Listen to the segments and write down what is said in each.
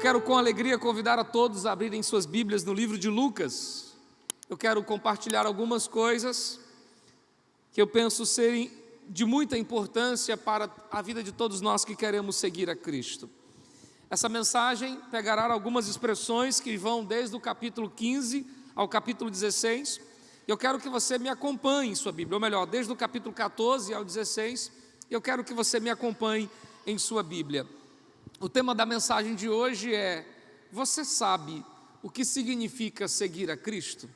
quero com alegria convidar a todos a abrirem suas Bíblias no livro de Lucas. Eu quero compartilhar algumas coisas que eu penso serem de muita importância para a vida de todos nós que queremos seguir a Cristo. Essa mensagem pegará algumas expressões que vão desde o capítulo 15 ao capítulo 16. Eu quero que você me acompanhe em sua Bíblia, ou melhor, desde o capítulo 14 ao 16, eu quero que você me acompanhe em sua Bíblia. O tema da mensagem de hoje é: você sabe o que significa seguir a Cristo?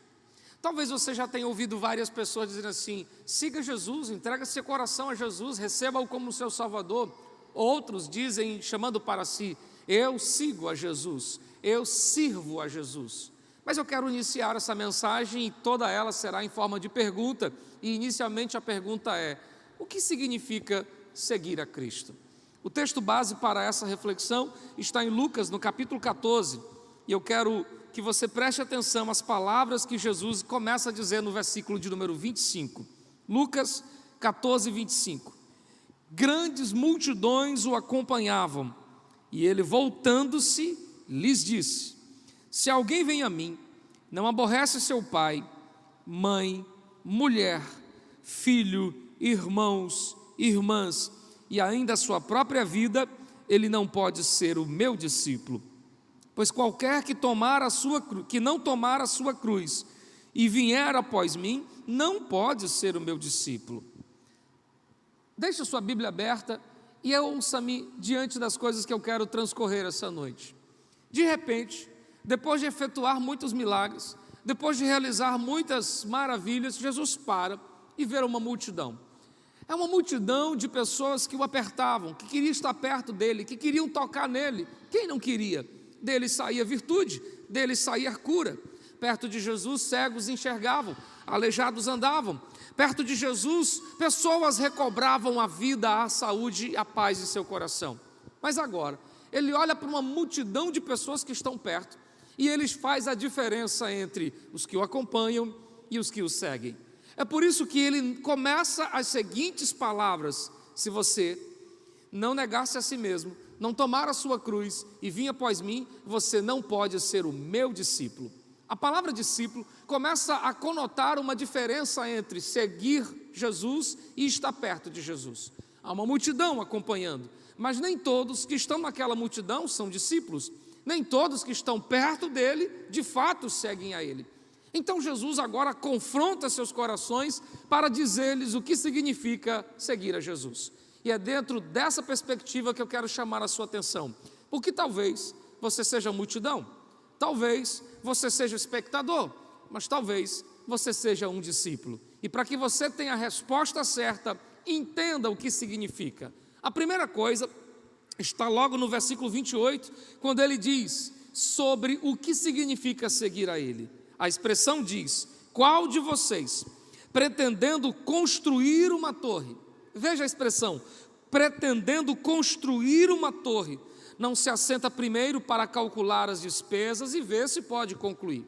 Talvez você já tenha ouvido várias pessoas dizendo assim: siga Jesus, entregue seu coração a Jesus, receba-o como seu Salvador. Outros dizem, chamando para si: eu sigo a Jesus, eu sirvo a Jesus. Mas eu quero iniciar essa mensagem e toda ela será em forma de pergunta. E inicialmente a pergunta é: o que significa seguir a Cristo? O texto base para essa reflexão está em Lucas, no capítulo 14, e eu quero que você preste atenção às palavras que Jesus começa a dizer no versículo de número 25. Lucas 14, 25. Grandes multidões o acompanhavam, e ele, voltando-se, lhes disse: se alguém vem a mim, não aborrece seu pai, mãe, mulher, filho, irmãos, irmãs, e ainda a sua própria vida, ele não pode ser o meu discípulo. Pois qualquer que não tomar a sua cruz e vier após mim, não pode ser o meu discípulo. Deixe a sua Bíblia aberta e ouça-me diante das coisas que eu quero transcorrer essa noite. De repente, depois de efetuar muitos milagres, depois de realizar muitas maravilhas, Jesus para e vê uma multidão. É uma multidão de pessoas que o apertavam, que queriam estar perto dele, que queriam tocar nele. Quem não queria? Dele saía virtude, dele saía cura. Perto de Jesus, cegos enxergavam, aleijados andavam. Perto de Jesus, pessoas recobravam a vida, a saúde e a paz em seu coração. Mas agora, ele olha para uma multidão de pessoas que estão perto e ele faz a diferença entre os que o acompanham e os que o seguem. É por isso que ele começa as seguintes palavras: se você não negar-se a si mesmo, não tomar a sua cruz e vir após mim, você não pode ser o meu discípulo. A palavra discípulo começa a conotar uma diferença entre seguir Jesus e estar perto de Jesus. Há uma multidão acompanhando, mas nem todos que estão naquela multidão são discípulos, nem todos que estão perto dele de fato seguem a ele. Então Jesus agora confronta seus corações para dizer-lhes o que significa seguir a Jesus. E é dentro dessa perspectiva que eu quero chamar a sua atenção, porque talvez você seja multidão, talvez você seja espectador, mas talvez você seja um discípulo. E para que você tenha a resposta certa, entenda o que significa. A primeira coisa está logo no versículo 28, quando ele diz sobre o que significa seguir a ele. A expressão diz: qual de vocês, pretendendo construir uma torre, veja a expressão, pretendendo construir uma torre, não se assenta primeiro para calcular as despesas e ver se pode concluir?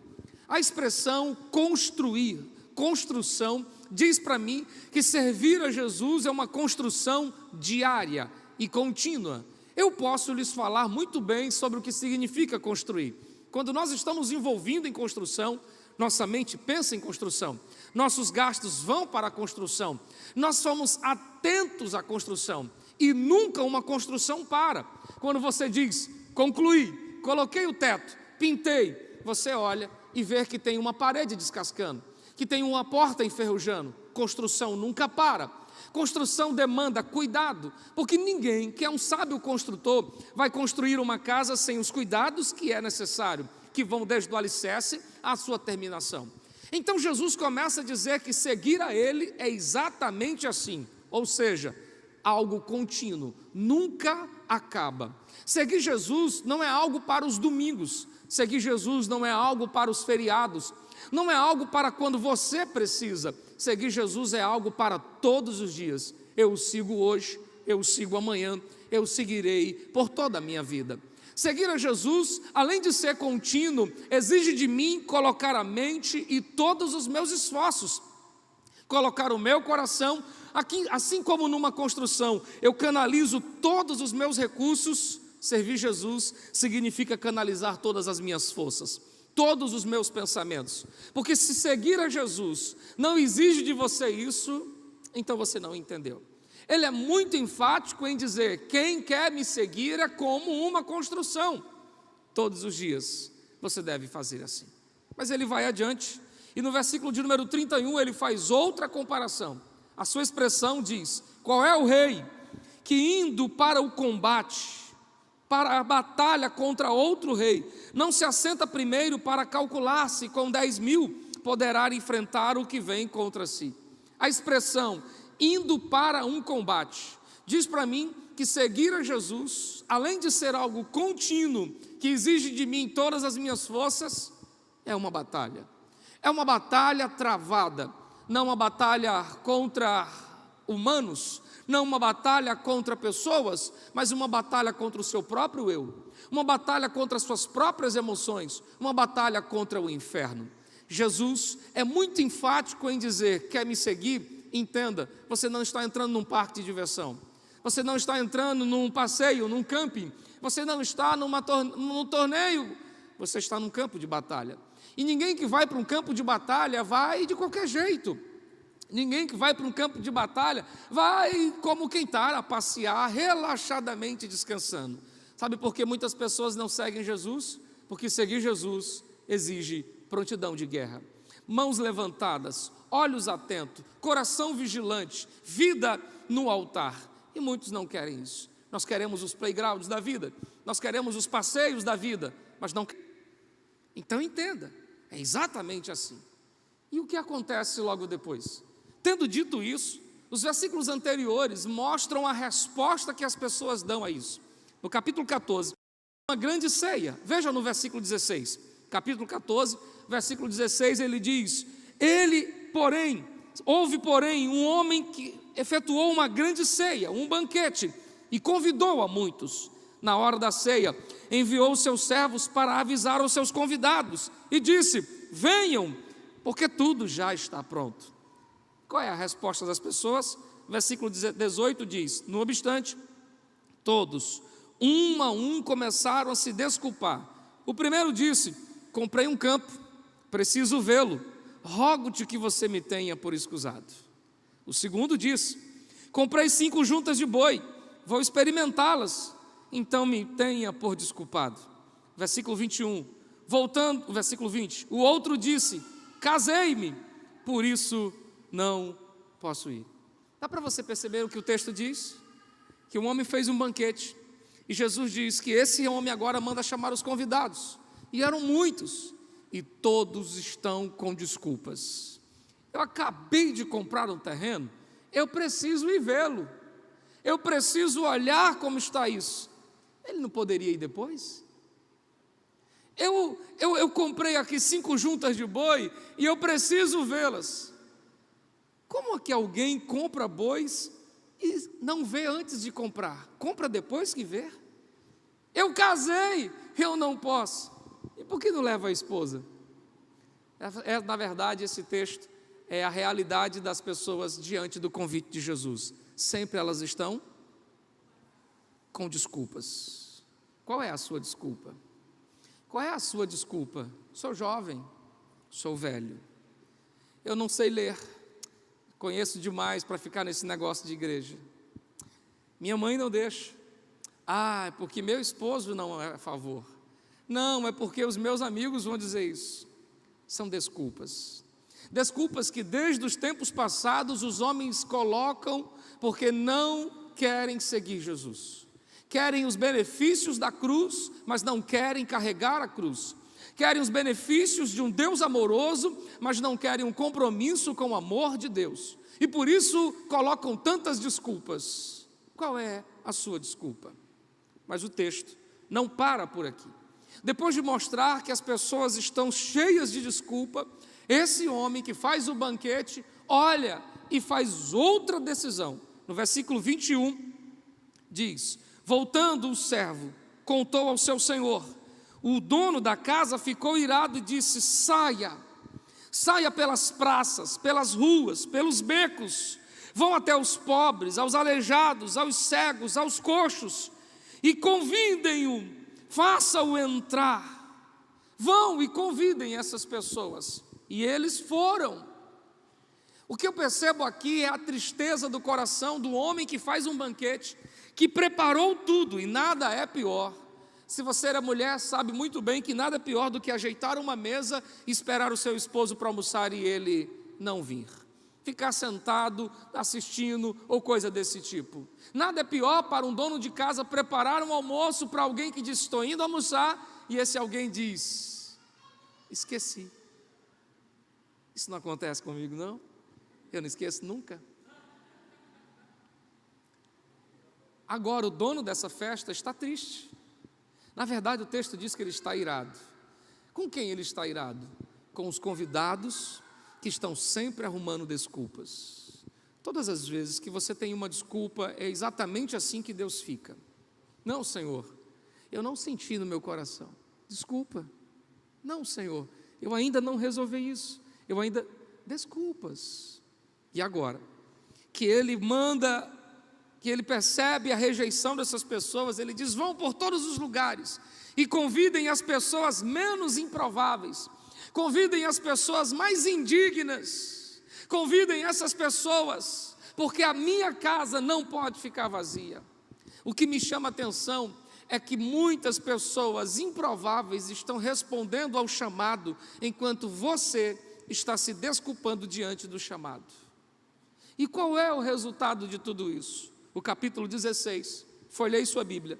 A expressão construir, construção, diz para mim que servir a Jesus é uma construção diária e contínua. Eu posso lhes falar muito bem sobre o que significa construir. Quando nós estamos envolvidos em construção, nossa mente pensa em construção, nossos gastos vão para a construção, nós somos atentos à construção e nunca uma construção para. Quando você diz: concluí, coloquei o teto, pintei, você olha e vê que tem uma parede descascando, que tem uma porta enferrujando. Construção nunca para. Construção demanda cuidado, porque ninguém que é um sábio construtor vai construir uma casa sem os cuidados que é necessário, que vão desde o alicerce à sua terminação. Então Jesus começa a dizer que seguir a ele é exatamente assim, ou seja, algo contínuo, nunca acaba. Seguir Jesus não é algo para os domingos, seguir Jesus não é algo para os feriados, não é algo para quando você precisa. Seguir Jesus é algo para todos os dias. Eu o sigo hoje, eu o sigo amanhã, eu o seguirei por toda a minha vida. Seguir a Jesus, além de ser contínuo, exige de mim colocar a mente e todos os meus esforços, colocar o meu coração, aqui, assim como numa construção, eu canalizo todos os meus recursos Servir Jesus significa canalizar todas as minhas forças, todos os meus pensamentos, porque se seguir a Jesus não exige de você isso, então você não entendeu. Ele é muito enfático em dizer: quem quer me seguir é como uma construção, todos os dias você deve fazer assim. Mas ele vai adiante, e no versículo de número 31 ele faz outra comparação. A sua expressão diz: qual é o rei que indo para o combate, para a batalha contra outro rei, não se assenta primeiro para calcular se com 10.000 poderá enfrentar o que vem contra si? A expressão indo para um combate diz para mim que seguir a Jesus, além de ser algo contínuo, que exige de mim todas as minhas forças, é uma batalha. É uma batalha travada, não uma batalha contra humanos, não uma batalha contra pessoas, mas uma batalha contra o seu próprio eu, uma batalha contra as suas próprias emoções, uma batalha contra o inferno. Jesus é muito enfático em dizer: quer me seguir? Entenda, você não está entrando num parque de diversão, você não está entrando num passeio, num camping, você não está num torneio, você está num campo de batalha. E ninguém que vai para um campo de batalha vai de qualquer jeito. Ninguém que vai para um campo de batalha vai como quem está a passear relaxadamente descansando. Sabe por que muitas pessoas não seguem Jesus? Porque seguir Jesus exige prontidão de guerra, mãos levantadas, olhos atentos, coração vigilante, vida no altar. E muitos não querem isso. Nós queremos os playgrounds da vida, nós queremos os passeios da vida, mas não. Então entenda, é exatamente assim. E o que acontece logo depois? Tendo dito isso, os versículos anteriores mostram a resposta que as pessoas dão a isso. No capítulo 14, uma grande ceia. Veja no versículo 16. Capítulo 14, versículo 16, ele diz: houve porém um homem que efetuou uma grande ceia, um banquete, e convidou a muitos. Na hora da ceia, enviou seus servos para avisar os seus convidados, e disse: venham, porque tudo já está pronto. Qual é a resposta das pessoas? Versículo 18 diz: no obstante, todos, um a um, começaram a se desculpar. O primeiro disse: comprei um campo, preciso vê-lo, rogo-te que você me tenha por escusado. O segundo disse: comprei 5 juntas de boi, vou experimentá-las, então me tenha por desculpado. Versículo 21, voltando, versículo 20, o outro disse: casei-me, por isso não posso ir. Dá para você perceber o que o texto diz? Que um homem fez um banquete, e Jesus diz que esse homem agora manda chamar os convidados, e eram muitos, e todos estão com desculpas. Eu acabei de comprar um terreno, eu preciso ir vê-lo, eu preciso olhar como está isso. Ele não poderia ir depois? Eu comprei aqui 5 juntas de boi, e eu preciso vê-las. Como é que alguém compra bois e não vê antes de comprar? Compra depois que vê? Eu casei, eu não posso. E por que não leva a esposa? Na verdade, esse texto é a realidade das pessoas diante do convite de Jesus. Sempre elas estão com desculpas. Qual é a sua desculpa? Qual é a sua desculpa? Sou jovem, sou velho, eu não sei ler, conheço demais para ficar nesse negócio de igreja. Minha mãe não deixa. É porque meu esposo não é a favor. Não, é porque os meus amigos vão dizer isso. São desculpas. Desculpas que desde os tempos passados os homens colocam porque não querem seguir Jesus. Querem os benefícios da cruz, mas não querem carregar a cruz. Querem os benefícios de um Deus amoroso, mas não querem um compromisso com o amor de Deus. E por isso colocam tantas desculpas. Qual é a sua desculpa? Mas o texto não para por aqui. Depois de mostrar que as pessoas estão cheias de desculpa, esse homem que faz o banquete olha e faz outra decisão. No versículo 21 diz: voltando o servo, contou ao seu senhor. O dono da casa ficou irado e disse: saia pelas praças, pelas ruas, pelos becos, vão até os pobres, aos aleijados, aos cegos, aos coxos, e convidem-o, faça-o entrar. Vão e convidem essas pessoas. E eles foram. O que eu percebo aqui é a tristeza do coração do homem que faz um banquete, que preparou tudo, e nada é pior. Se você é mulher, sabe muito bem que nada é pior do que ajeitar uma mesa e esperar o seu esposo para almoçar e ele não vir. Ficar sentado, assistindo ou coisa desse tipo. Nada é pior para um dono de casa preparar um almoço para alguém que diz: estou indo almoçar, e esse alguém diz: esqueci. Isso não acontece comigo, não? Eu não esqueço nunca. Agora o dono dessa festa está triste. Na verdade, o texto diz que ele está irado. Com quem ele está irado? Com os convidados que estão sempre arrumando desculpas. Todas as vezes que você tem uma desculpa, é exatamente assim que Deus fica. Não, Senhor, eu não senti no meu coração. Desculpa. Não, Senhor, eu ainda não resolvi isso. Eu ainda... Desculpas. E agora? Que ele manda... que ele percebe a rejeição dessas pessoas, ele diz: vão por todos os lugares e convidem as pessoas menos improváveis, convidem as pessoas mais indignas, convidem essas pessoas, porque a minha casa não pode ficar vazia. O que me chama a atenção é que muitas pessoas improváveis estão respondendo ao chamado, enquanto você está se desculpando diante do chamado. E qual é o resultado de tudo isso? O capítulo 16, folhei sua Bíblia,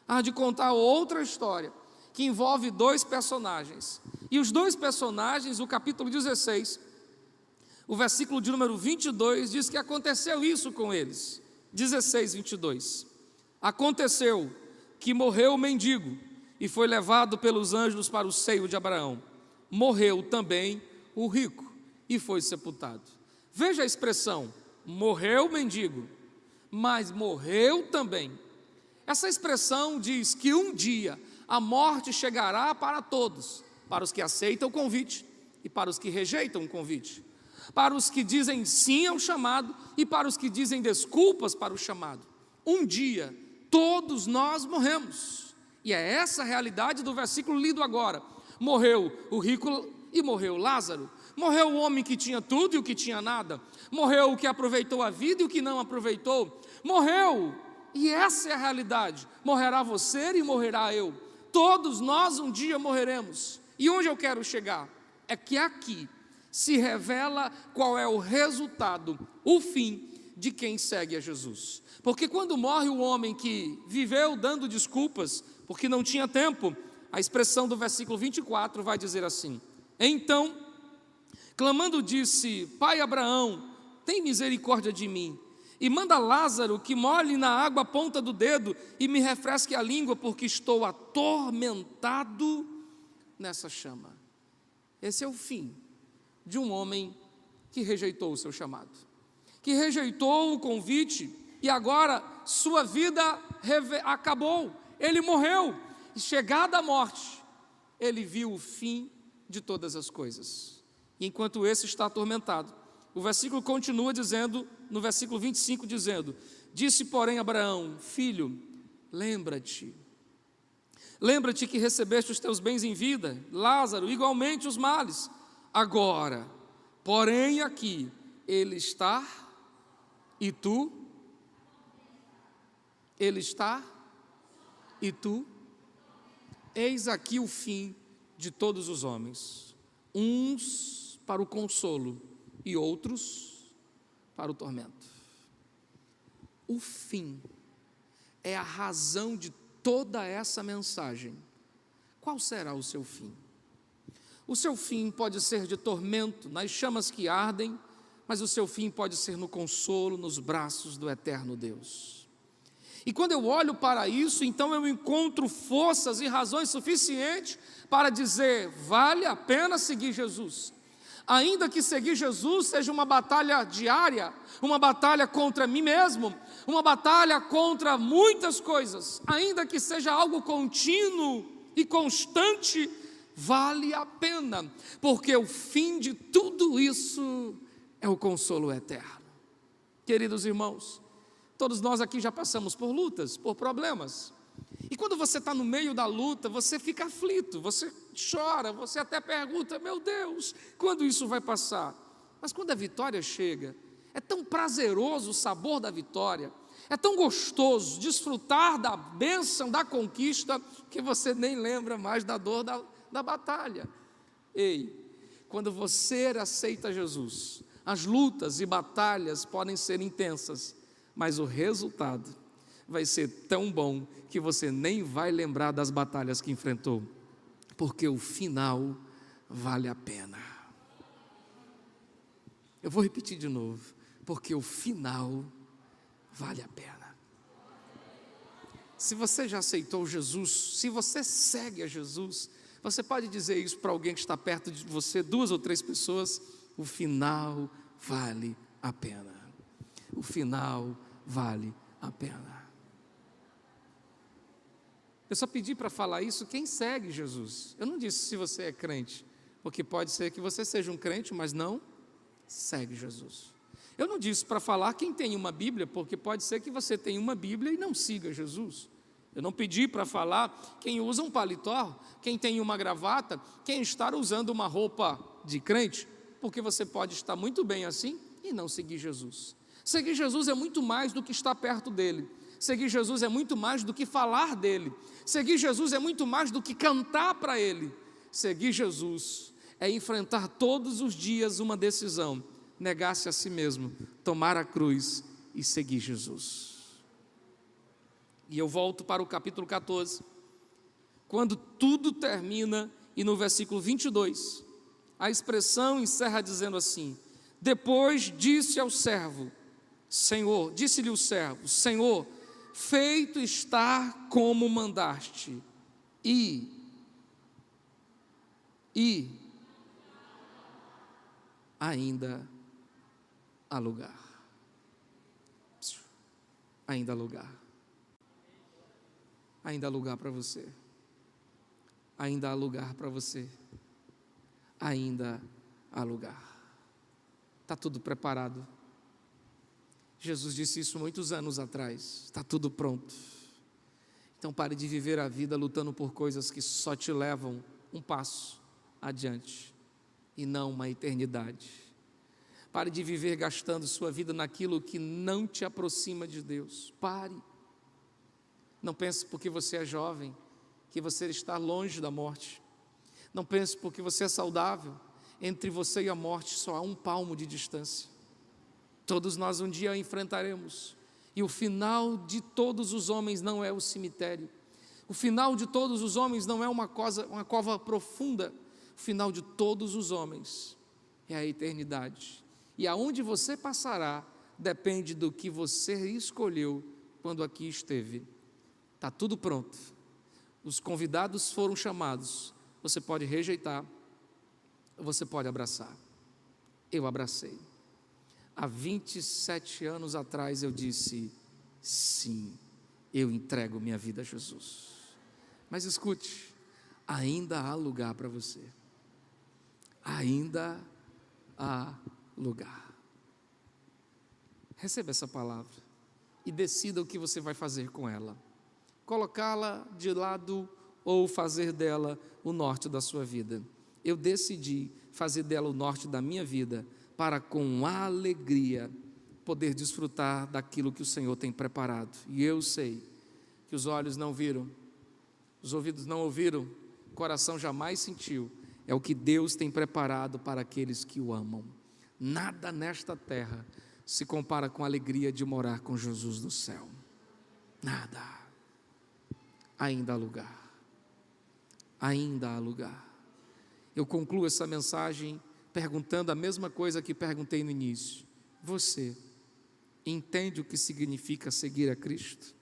há de contar outra história, que envolve dois personagens, e os dois personagens, o capítulo 16, o versículo de número 22, diz que aconteceu isso com eles, 16, 22, aconteceu que morreu o mendigo, e foi levado pelos anjos para o seio de Abraão, morreu também o rico, e foi sepultado. Veja a expressão, morreu o mendigo, mas morreu também. Essa expressão diz que um dia a morte chegará para todos, para os que aceitam o convite e para os que rejeitam o convite, para os que dizem sim ao chamado e para os que dizem desculpas para o chamado. Um dia todos nós morremos, e é essa a realidade do versículo lido agora. Morreu o rico e morreu Lázaro. Morreu o homem que tinha tudo e o que tinha nada. Morreu o que aproveitou a vida e o que não aproveitou. Morreu, e essa é a realidade. Morrerá você e morrerá eu. Todos nós um dia morreremos. E onde eu quero chegar? É que aqui se revela qual é o resultado, o fim de quem segue a Jesus. Porque quando morre o homem que viveu dando desculpas, porque não tinha tempo, a expressão do versículo 24 vai dizer assim: então, clamando disse: Pai Abraão, tem misericórdia de mim, e manda Lázaro que molhe na água a ponta do dedo e me refresque a língua, porque estou atormentado nessa chama. Esse é o fim de um homem que rejeitou o seu chamado, que rejeitou o convite, e agora sua vida acabou, ele morreu, e chegada a morte, ele viu o fim de todas as coisas. E enquanto esse está atormentado, o versículo continua dizendo, no versículo 25 dizendo: disse porém Abraão: filho, lembra-te que recebeste os teus bens em vida, Lázaro igualmente os males. Agora, porém aqui ele está, e tu? Ele está, e tu? Eis aqui o fim de todos os homens, uns para o consolo e outros para o tormento. O fim é a razão de toda essa mensagem. Qual será o seu fim? O seu fim pode ser de tormento, nas chamas que ardem, mas o seu fim pode ser no consolo, nos braços do eterno Deus. E quando eu olho para isso, então eu encontro forças e razões suficientes para dizer: vale a pena seguir Jesus. Ainda que seguir Jesus seja uma batalha diária, uma batalha contra mim mesmo, uma batalha contra muitas coisas, ainda que seja algo contínuo e constante, vale a pena, porque o fim de tudo isso é o consolo eterno. Queridos irmãos, todos nós aqui já passamos por lutas, por problemas, E quando você está no meio da luta, você fica aflito, você chora, você até pergunta: meu Deus, quando isso vai passar? Mas quando a vitória chega, é tão prazeroso o sabor da vitória, é tão gostoso desfrutar da bênção, da conquista, que você nem lembra mais da dor da batalha. Ei, quando você aceita Jesus, as lutas e batalhas podem ser intensas, mas o resultado vai ser tão bom que você nem vai lembrar das batalhas que enfrentou, porque o final vale a pena. Eu vou repetir de novo, porque o final vale a pena. Se você já aceitou Jesus, se você segue a Jesus, você pode dizer isso para alguém que está perto de você, 2 ou 3 pessoas: o final vale a pena. O final vale a pena. Eu só pedi para falar isso quem segue Jesus. Eu não disse se você é crente, porque pode ser que você seja um crente, mas não segue Jesus. Eu não disse para falar quem tem uma Bíblia, porque pode ser que você tenha uma Bíblia e não siga Jesus. Eu não pedi para falar quem usa um paletó, quem tem uma gravata, quem está usando uma roupa de crente, porque você pode estar muito bem assim e não seguir Jesus. Seguir Jesus é muito mais do que estar perto dele. Seguir Jesus é muito mais do que falar dele. Seguir Jesus é muito mais do que cantar para ele. Seguir Jesus é enfrentar todos os dias uma decisão: negar-se a si mesmo, tomar a cruz e seguir Jesus. E eu volto para o capítulo 14, quando tudo termina, e no versículo 22, a expressão encerra dizendo assim: depois disse ao servo, Senhor, disse-lhe o servo, Senhor, feito está como mandaste, e ainda há lugar. Ainda há lugar. Ainda há lugar para você. Ainda há lugar para você. Ainda há lugar. Está tudo preparado. Jesus disse isso muitos anos atrás. Está tudo pronto. Então pare de viver a vida lutando por coisas que só te levam um passo adiante e não uma eternidade. Pare de viver gastando sua vida naquilo que não te aproxima de Deus. Pare. Não pense porque você é jovem que você está longe da morte. Não pense porque você é saudável, entre você e a morte só há um palmo de distância. Todos nós um dia a enfrentaremos, e o final de todos os homens não é o cemitério. O final de todos os homens não é uma cova profunda. O final de todos os homens é a eternidade. E aonde você passará depende do que você escolheu quando aqui esteve. Está tudo pronto. Os convidados foram chamados. Você pode rejeitar, ou você pode abraçar. Eu abracei. Há 27 anos atrás eu disse: sim, eu entrego minha vida a Jesus. Mas escute, ainda há lugar para você. Ainda há lugar. Receba essa palavra e decida o que você vai fazer com ela. Colocá-la de lado ou fazer dela o norte da sua vida. Eu decidi fazer dela o norte da minha vida, para com alegria poder desfrutar daquilo que o Senhor tem preparado. E eu sei que os olhos não viram, os ouvidos não ouviram, o coração jamais sentiu. É o que Deus tem preparado para aqueles que o amam. Nada nesta terra se compara com a alegria de morar com Jesus no céu. Nada. Ainda há lugar. Ainda há lugar. Eu concluo essa mensagem perguntando a mesma coisa que perguntei no início. Você entende o que significa seguir a Cristo?